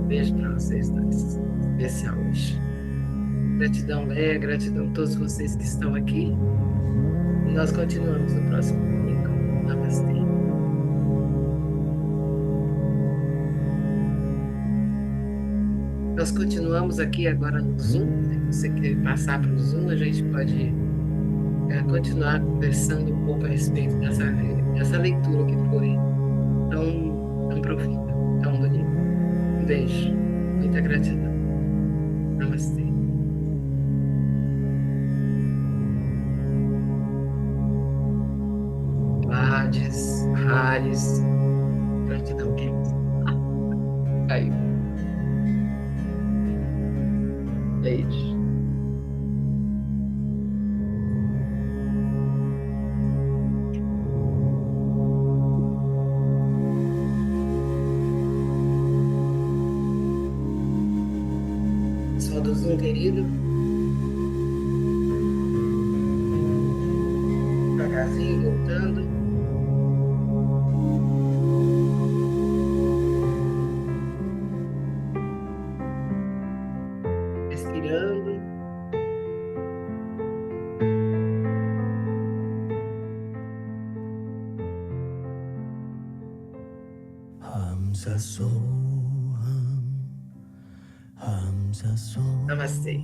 Beijo para vocês dois, especial hoje. Gratidão, Léa, gratidão a todos vocês que estão aqui. E nós continuamos no próximo domingo. Namastê. Nós continuamos aqui agora no Zoom. Se você quer passar para o Zoom, a gente pode continuar conversando um pouco a respeito dessa leitura que foi tão profunda, tão bonita. Um beijo, muita gratidão. Namastê. Gladys, Haris, gratidão, querido. Caiu. Beijo. Pessoal do Zoom, querido. Devagarzinho, voltando. Respirando. Namastê.